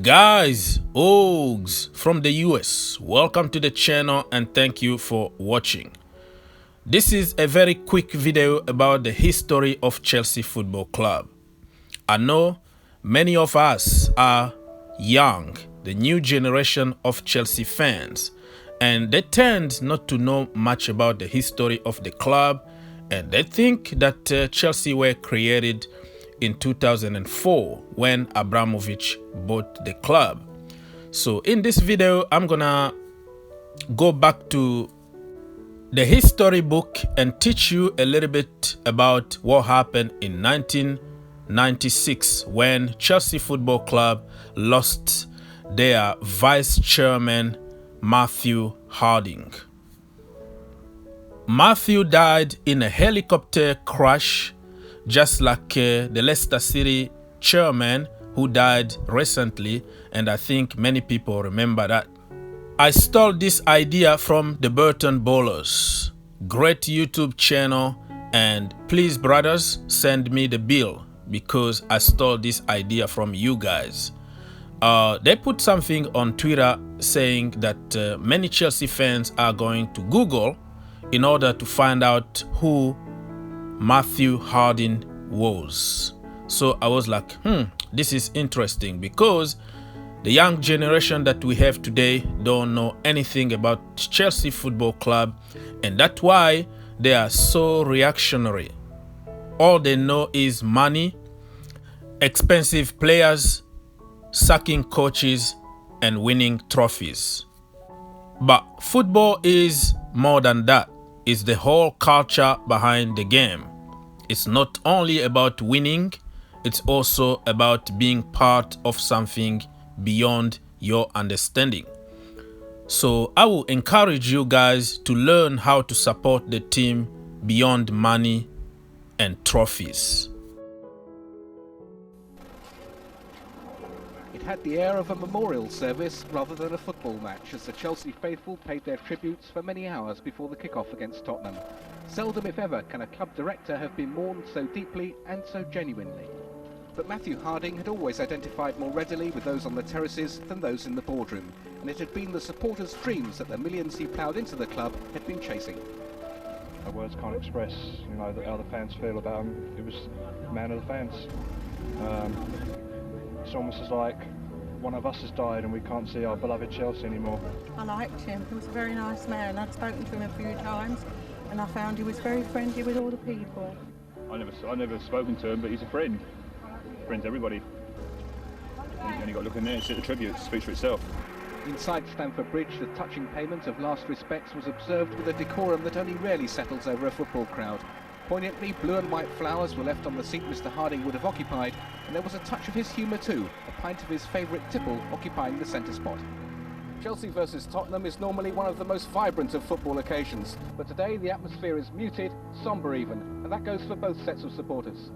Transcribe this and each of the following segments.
Guys, Ogs from the US, welcome to the channel and thank you for watching. This is a very quick video about the history of Chelsea Football Club. I know many of us are young, the new generation of Chelsea fans, and they tend not to know much about the history of the club, and they think that Chelsea were created in 2004 when Abramovich bought the club. So in this video, I'm gonna go back to the history book and teach you a little bit about what happened in 1996 when Chelsea Football Club lost their vice chairman Matthew Harding. Matthew died in a helicopter crash, just like the Leicester City chairman who died recently, and I think many people remember that. I stole this idea from the Burton Bowlers, great YouTube channel, and please brothers, send me the bill because I stole this idea from you guys. They put something on Twitter saying that many Chelsea fans are going to Google in order to find out who Matthew Harding was. So I was like, this is interesting because the young generation that we have today don't know anything about Chelsea Football Club, and that's why they are so reactionary. All they know is money, expensive players, sacking coaches, and winning trophies. But football is more than that. It's the whole culture behind the game. It's not only about winning, it's also about being part of something beyond your understanding. So I will encourage you guys to learn how to support the team beyond money and trophies. It had the air of a memorial service rather than a football match, as the Chelsea faithful paid their tributes for many hours before the kick-off against Tottenham. Seldom, if ever, can a club director have been mourned so deeply and so genuinely. But Matthew Harding had always identified more readily with those on the terraces than those in the boardroom, and it had been the supporters' dreams that the millions he ploughed into the club had been chasing. Words can't express, how the fans feel about him. He was a man of the fans. It's almost as like one of us has died and we can't see our beloved Chelsea anymore. I liked him. He was a very nice man. I'd spoken to him a few times and I found he was very friendly with all the people. I never spoken to him, but he's a friend. Friends everybody. And you got to look in there and see the tribute. It speaks for itself. Inside Stamford Bridge, the touching payment of last respects was observed with a decorum that only rarely settles over a football crowd. Poignantly, blue and white flowers were left on the seat Mr. Harding would have occupied, and there was a touch of his humour too, a pint of his favourite tipple occupying the centre spot. Chelsea versus Tottenham is normally one of the most vibrant of football occasions, but today the atmosphere is muted, sombre even, and that goes for both sets of supporters.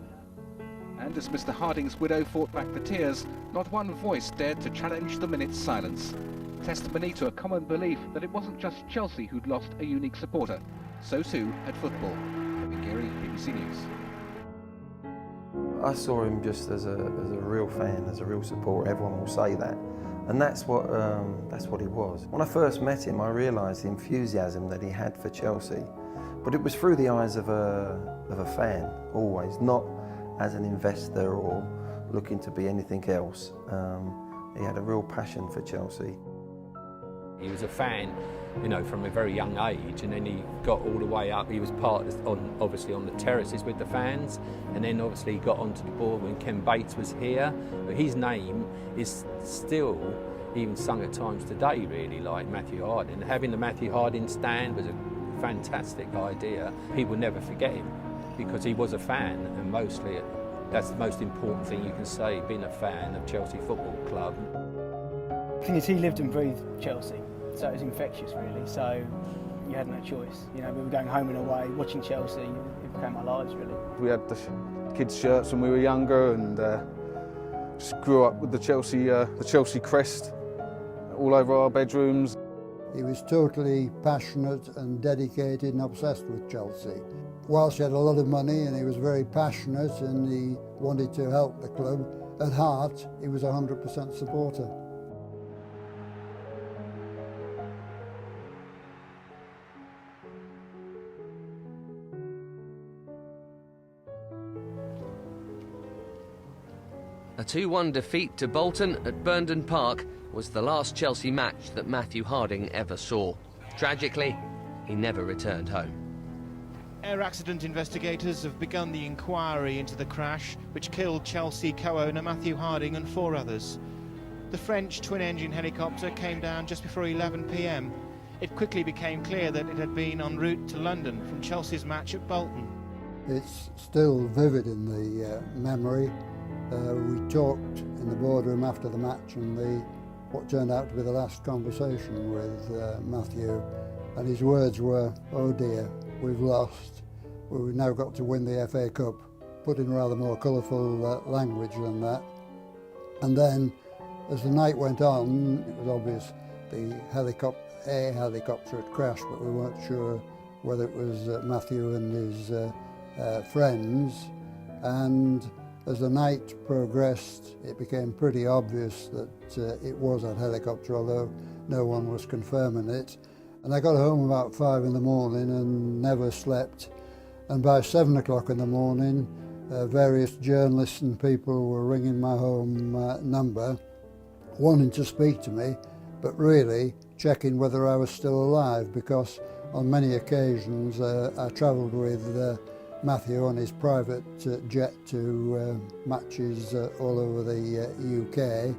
And as Mr. Harding's widow fought back the tears, not one voice dared to challenge the minute's silence. Testimony to a common belief that it wasn't just Chelsea who'd lost a unique supporter. So too had football. Gary, BBC News. I saw him just as a real fan, as a real supporter. Everyone will say that, and that's what he was. When I first met him, I realised the enthusiasm that he had for Chelsea, but it was through the eyes of a fan, always, not as an investor or looking to be anything else. He had a real passion for Chelsea. He was a fan, from a very young age, and then he got all the way up. He was obviously on the terraces with the fans, and then obviously he got onto the board when Ken Bates was here. But his name is still even sung at times today, really, like Matthew Harding. Having the Matthew Harding stand was a fantastic idea. People never forget him because he was a fan, and mostly that's the most important thing you can say, being a fan of Chelsea Football Club. He lived and breathed Chelsea. So it was infectious, really. So you had no choice. We were going home and away, watching Chelsea. It became our lives, really. We had the kids' shirts when we were younger, and just grew up with the Chelsea crest all over our bedrooms. He was totally passionate and dedicated and obsessed with Chelsea. Whilst he had a lot of money and he was very passionate and he wanted to help the club, at heart, he was a 100% supporter. A 2-1 defeat to Bolton at Burnden Park was the last Chelsea match that Matthew Harding ever saw. Tragically, he never returned home. Air accident investigators have begun the inquiry into the crash which killed Chelsea co-owner Matthew Harding and 4 others. The French twin-engine helicopter came down just before 11 p.m. It quickly became clear that it had been en route to London from Chelsea's match at Bolton. It's still vivid in the memory. We talked in the boardroom after the match, and what turned out to be the last conversation with Matthew, and his words were, "Oh dear, we've lost. We've now got to win the FA Cup," put in rather more colourful language than that. And then, as the night went on, it was obvious the helicopter had crashed, but we weren't sure whether it was Matthew and his friends. And as the night progressed, it became pretty obvious that it was that helicopter, although no one was confirming it. And I got home about 5 in the morning and never slept. And by 7 o'clock in the morning, various journalists and people were ringing my home number, wanting to speak to me, but really checking whether I was still alive, because on many occasions I travelled with Matthew on his private jet to matches all over the UK.